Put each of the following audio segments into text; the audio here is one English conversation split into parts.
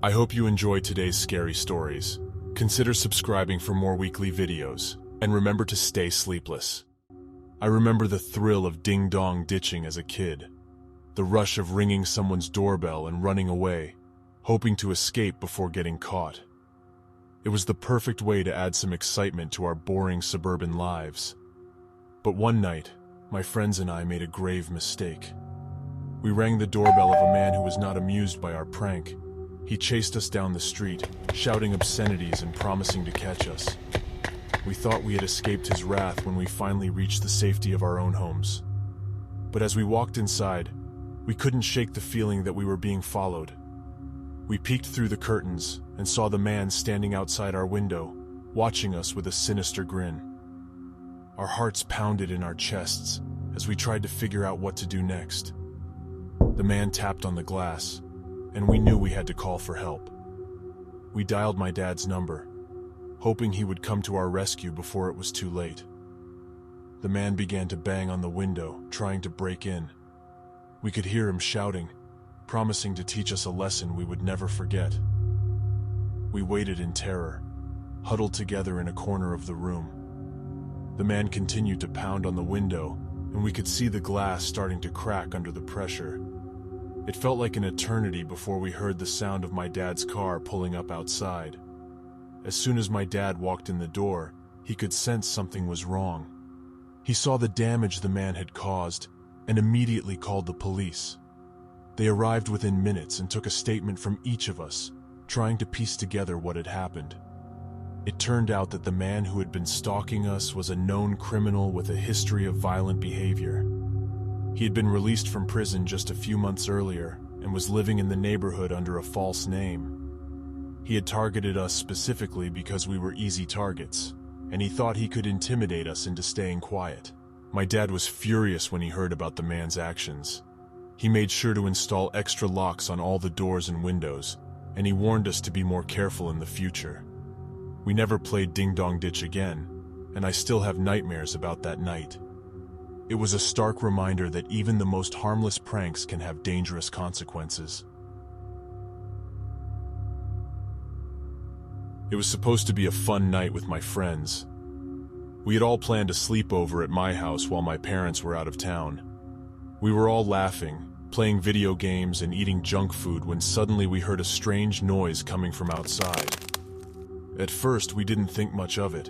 I hope you enjoyed today's scary stories. Consider subscribing for more weekly videos, and remember to stay sleepless. I remember the thrill of ding-dong ditching as a kid, the rush of ringing someone's doorbell and running away, hoping to escape before getting caught. It was the perfect way to add some excitement to our boring suburban lives. But one night, my friends and I made a grave mistake. We rang the doorbell of a man who was not amused by our prank. He chased us down the street, shouting obscenities and promising to catch us. We thought we had escaped his wrath when we finally reached the safety of our own homes. But as we walked inside, we couldn't shake the feeling that we were being followed. We peeked through the curtains and saw the man standing outside our window, watching us with a sinister grin. Our hearts pounded in our chests as we tried to figure out what to do next. The man tapped on the glass, and we knew we had to call for help. We dialed my dad's number, hoping he would come to our rescue before it was too late. The man began to bang on the window, trying to break in. We could hear him shouting, promising to teach us a lesson we would never forget. We waited in terror, huddled together in a corner of the room. The man continued to pound on the window, and we could see the glass starting to crack under the pressure. It felt like an eternity before we heard the sound of my dad's car pulling up outside. As soon as my dad walked in the door, he could sense something was wrong. He saw the damage the man had caused and immediately called the police. They arrived within minutes and took a statement from each of us, trying to piece together what had happened. It turned out that the man who had been stalking us was a known criminal with a history of violent behavior. He had been released from prison just a few months earlier and was living in the neighborhood under a false name. He had targeted us specifically because we were easy targets, and he thought he could intimidate us into staying quiet. My dad was furious when he heard about the man's actions. He made sure to install extra locks on all the doors and windows, and he warned us to be more careful in the future. We never played ding-dong ditch again, and I still have nightmares about that night. It was a stark reminder that even the most harmless pranks can have dangerous consequences. It was supposed to be a fun night with my friends. We had all planned a sleepover at my house while my parents were out of town. We were all laughing, playing video games and eating junk food when suddenly we heard a strange noise coming from outside. At first, we didn't think much of it.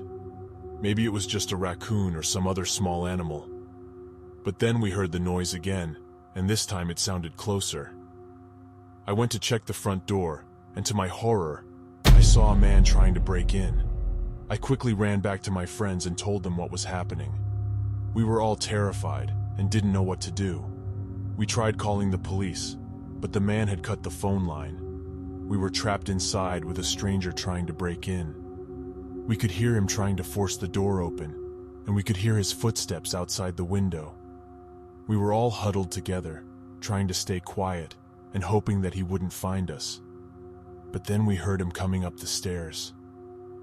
Maybe it was just a raccoon or some other small animal. But then we heard the noise again, and this time it sounded closer. I went to check the front door, and to my horror, I saw a man trying to break in. I quickly ran back to my friends and told them what was happening. We were all terrified and didn't know what to do. We tried calling the police, but the man had cut the phone line. We were trapped inside with a stranger trying to break in. We could hear him trying to force the door open, and we could hear his footsteps outside the window. We were all huddled together, trying to stay quiet and hoping that he wouldn't find us. But then we heard him coming up the stairs.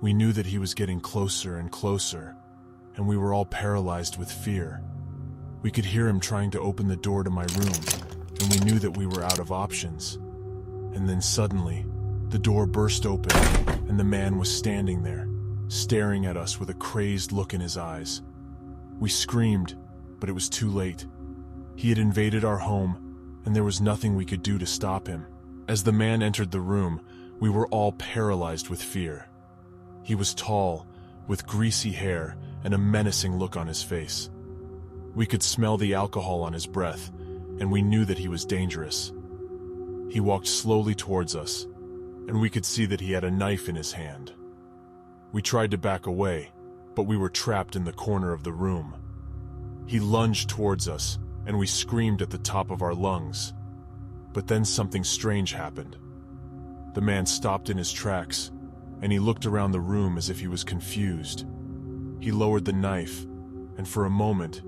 We knew that he was getting closer and closer, and we were all paralyzed with fear. We could hear him trying to open the door to my room, and we knew that we were out of options. And then suddenly, the door burst open, and the man was standing there, staring at us with a crazed look in his eyes. We screamed, but it was too late. He had invaded our home, and there was nothing we could do to stop him. As the man entered the room, we were all paralyzed with fear. He was tall, with greasy hair and a menacing look on his face. We could smell the alcohol on his breath, and we knew that he was dangerous. He walked slowly towards us, and we could see that he had a knife in his hand. We tried to back away, but we were trapped in the corner of the room. He lunged towards us, and we screamed at the top of our lungs. But then something strange happened. The man stopped in his tracks, and he looked around the room as if he was confused. He lowered the knife, and for a moment,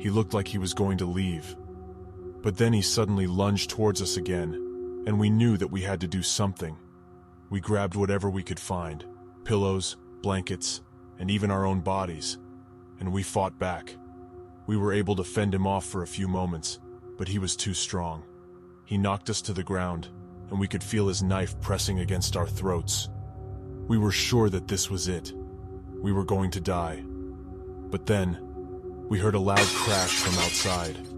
he looked like he was going to leave. But then he suddenly lunged towards us again, and we knew that we had to do something. We grabbed whatever we could find, pillows, blankets, and even our own bodies, and we fought back. We were able to fend him off for a few moments, but he was too strong. He knocked us to the ground, and we could feel his knife pressing against our throats. We were sure that this was it. We were going to die. But then, we heard a loud crash from outside.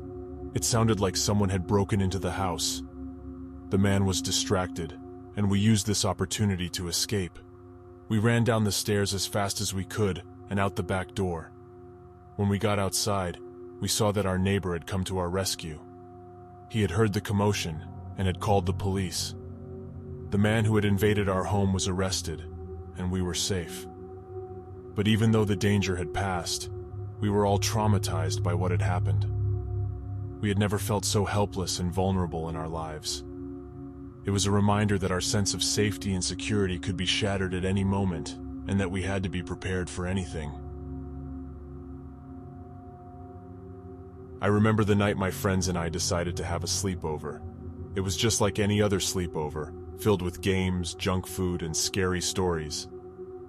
It sounded like someone had broken into the house. The man was distracted, and we used this opportunity to escape. We ran down the stairs as fast as we could and out the back door. When we got outside, we saw that our neighbor had come to our rescue. He had heard the commotion and had called the police. The man who had invaded our home was arrested, and we were safe. But even though the danger had passed, we were all traumatized by what had happened. We had never felt so helpless and vulnerable in our lives. It was a reminder that our sense of safety and security could be shattered at any moment, and that we had to be prepared for anything. I remember the night my friends and I decided to have a sleepover. It was just like any other sleepover, filled with games, junk food, and scary stories.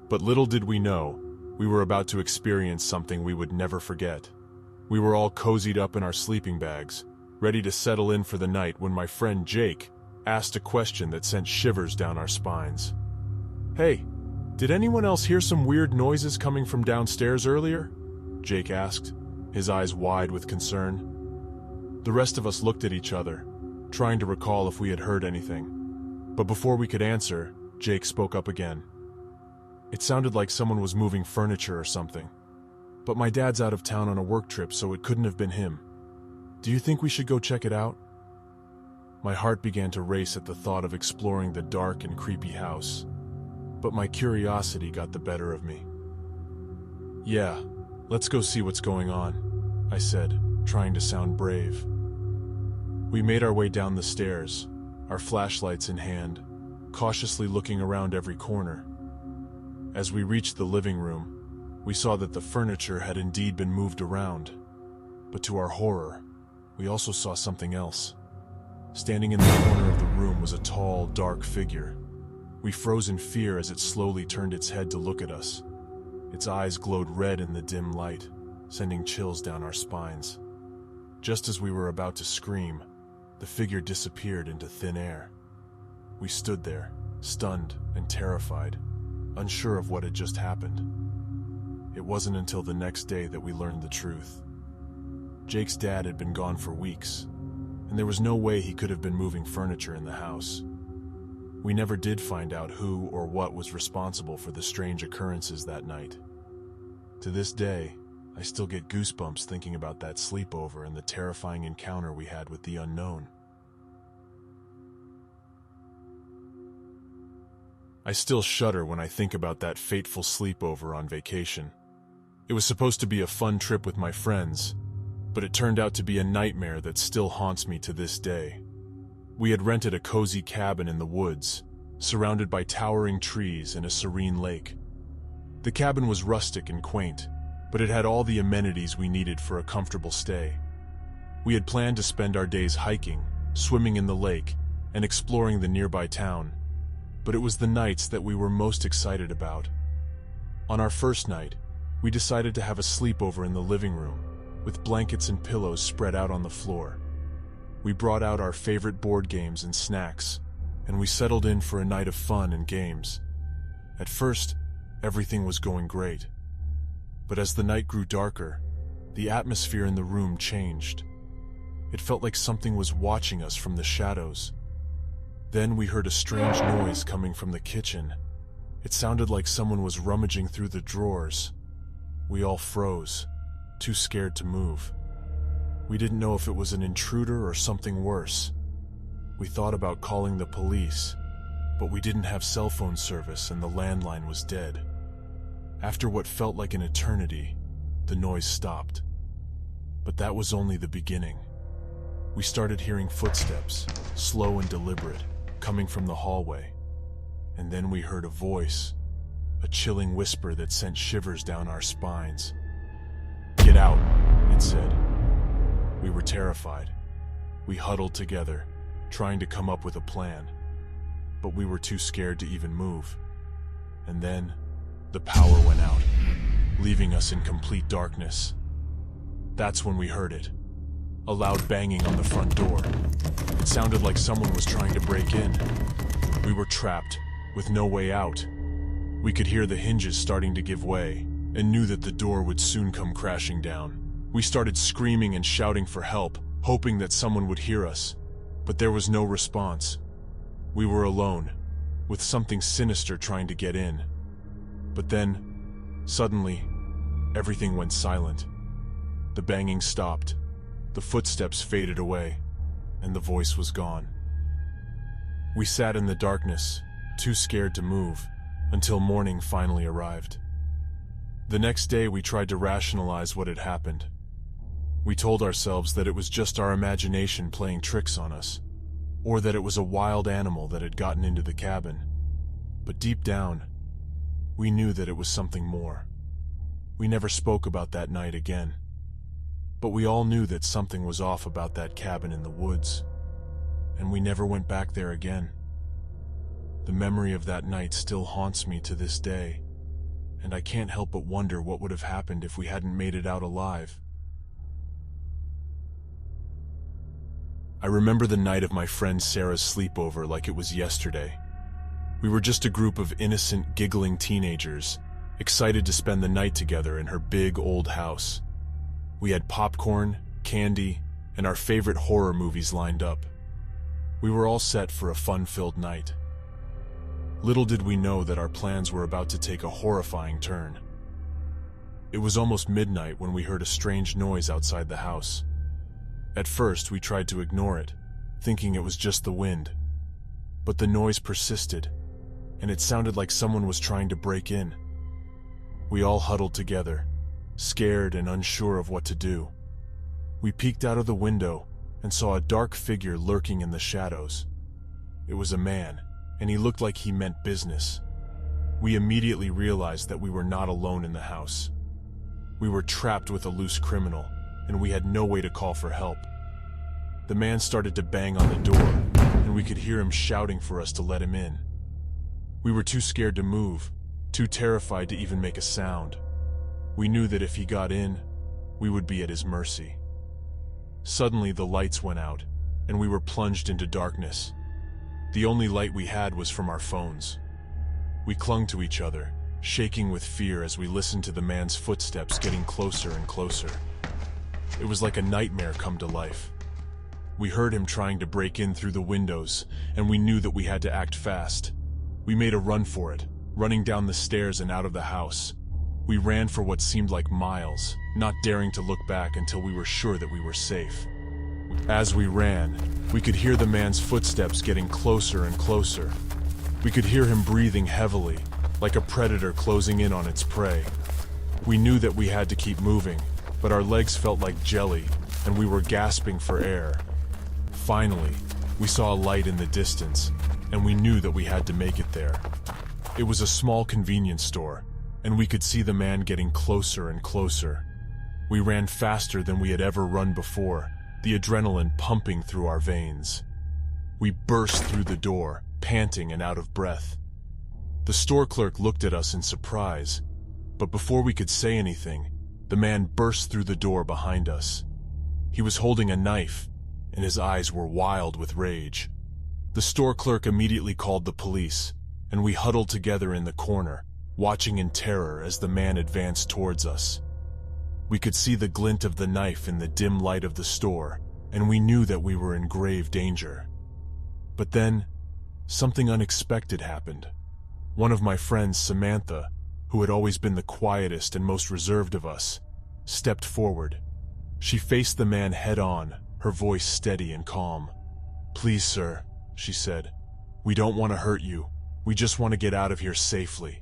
But little did we know, we were about to experience something we would never forget. We were all cozied up in our sleeping bags, ready to settle in for the night when my friend Jake asked a question that sent shivers down our spines. "Hey, did anyone else hear some weird noises coming from downstairs earlier?" Jake asked, his eyes wide with concern. The rest of us looked at each other, trying to recall if we had heard anything. But before we could answer, Jake spoke up again. "It sounded like someone was moving furniture or something. But my dad's out of town on a work trip, so it couldn't have been him. Do you think we should go check it out?" My heart began to race at the thought of exploring the dark and creepy house, but my curiosity got the better of me. "Yeah, let's go see what's going on," I said, trying to sound brave. We made our way down the stairs, our flashlights in hand, cautiously looking around every corner. As we reached the living room, we saw that the furniture had indeed been moved around. But to our horror, we also saw something else. Standing in the corner of the room was a tall, dark figure. We froze in fear as it slowly turned its head to look at us. Its eyes glowed red in the dim light, sending chills down our spines. Just as we were about to scream, the figure disappeared into thin air. We stood there, stunned and terrified, unsure of what had just happened. It wasn't until the next day that we learned the truth. Jake's dad had been gone for weeks, and there was no way he could have been moving furniture in the house. We never did find out who or what was responsible for the strange occurrences that night. To this day, I still get goosebumps thinking about that sleepover and the terrifying encounter we had with the unknown. I still shudder when I think about that fateful sleepover on vacation. It was supposed to be a fun trip with my friends, but it turned out to be a nightmare that still haunts me to this day. We had rented a cozy cabin in the woods, surrounded by towering trees and a serene lake. The cabin was rustic and quaint, but it had all the amenities we needed for a comfortable stay. We had planned to spend our days hiking, swimming in the lake, and exploring the nearby town, but it was the nights that we were most excited about. On our first night, we decided to have a sleepover in the living room, with blankets and pillows spread out on the floor. We brought out our favorite board games and snacks, and we settled in for a night of fun and games. At first, everything was going great. But as the night grew darker, the atmosphere in the room changed. It felt like something was watching us from the shadows. Then we heard a strange noise coming from the kitchen. It sounded like someone was rummaging through the drawers. We all froze, too scared to move. We didn't know if it was an intruder or something worse. We thought about calling the police, but we didn't have cell phone service and the landline was dead. After what felt like an eternity, the noise stopped. But that was only the beginning. We started hearing footsteps, slow and deliberate, coming from the hallway. And then we heard a voice, a chilling whisper that sent shivers down our spines. "Get out," it said. We were terrified. We huddled together, trying to come up with a plan. But we were too scared to even move. And then, the power went out, leaving us in complete darkness. That's when we heard it. a loud banging on the front door. It sounded like someone was trying to break in. We were trapped, with no way out. We could hear the hinges starting to give way, and knew that the door would soon come crashing down. We started screaming and shouting for help, hoping that someone would hear us. But there was no response. We were alone, with something sinister trying to get in. But then, suddenly, everything went silent. The banging stopped, the footsteps faded away, and the voice was gone. We sat in the darkness, too scared to move, until morning finally arrived. The next day we tried to rationalize what had happened. We told ourselves that it was just our imagination playing tricks on us, or that it was a wild animal that had gotten into the cabin. But deep down, we knew that it was something more. We never spoke about that night again. But we all knew that something was off about that cabin in the woods, and we never went back there again. The memory of that night still haunts me to this day, and I can't help but wonder what would have happened if we hadn't made it out alive. I remember the night of my friend Sarah's sleepover like it was yesterday. We were just a group of innocent, giggling teenagers, excited to spend the night together in her big old house. We had popcorn, candy, and our favorite horror movies lined up. We were all set for a fun-filled night. Little did we know that our plans were about to take a horrifying turn. It was almost midnight when we heard a strange noise outside the house. At first, we tried to ignore it, thinking it was just the wind. But the noise persisted, and it sounded like someone was trying to break in. We all huddled together, scared and unsure of what to do. We peeked out of the window and saw a dark figure lurking in the shadows. It was a man, and he looked like he meant business. We immediately realized that we were not alone in the house. We were trapped with a loose criminal, and we had no way to call for help. The man started to bang on the door, and we could hear him shouting for us to let him in. We were too scared to move, too terrified to even make a sound. We knew that if he got in, we would be at his mercy. Suddenly the lights went out, and we were plunged into darkness. The only light we had was from our phones. We clung to each other, shaking with fear as we listened to the man's footsteps getting closer and closer. It was like a nightmare come to life. We heard him trying to break in through the windows, and we knew that we had to act fast. We made a run for it, running down the stairs and out of the house. We ran for what seemed like miles, not daring to look back until we were sure that we were safe. As we ran, we could hear the man's footsteps getting closer and closer. We could hear him breathing heavily, like a predator closing in on its prey. We knew that we had to keep moving, but our legs felt like jelly, and we were gasping for air. Finally, we saw a light in the distance, and we knew that we had to make it there. It was a small convenience store, and we could see the man getting closer and closer. We ran faster than we had ever run before, the adrenaline pumping through our veins. We burst through the door, panting and out of breath. The store clerk looked at us in surprise, but before we could say anything, the man burst through the door behind us. He was holding a knife, and his eyes were wild with rage. The store clerk immediately called the police, and we huddled together in the corner, watching in terror as the man advanced towards us. We could see the glint of the knife in the dim light of the store, and we knew that we were in grave danger. But then, something unexpected happened. One of my friends, Samantha, who had always been the quietest and most reserved of us, stepped forward. She faced the man head-on, her voice steady and calm. "Please, sir," she said, "we don't want to hurt you. We just want to get out of here safely."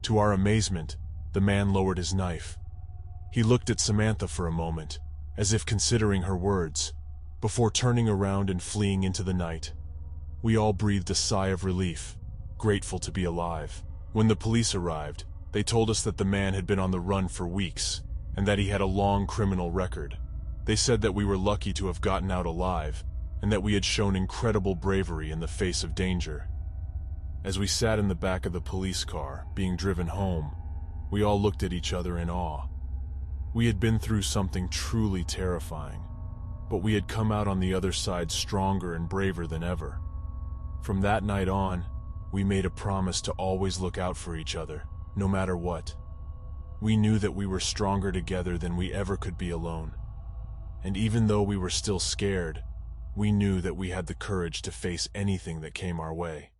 To our amazement, the man lowered his knife. He looked at Samantha for a moment, as if considering her words, before turning around and fleeing into the night. We all breathed a sigh of relief, grateful to be alive. When the police arrived, they told us that the man had been on the run for weeks, and that he had a long criminal record. They said that we were lucky to have gotten out alive, and that we had shown incredible bravery in the face of danger. As we sat in the back of the police car, being driven home, we all looked at each other in awe. We had been through something truly terrifying, but we had come out on the other side stronger and braver than ever. From that night on, we made a promise to always look out for each other, no matter what. We knew that we were stronger together than we ever could be alone. And even though we were still scared, we knew that we had the courage to face anything that came our way.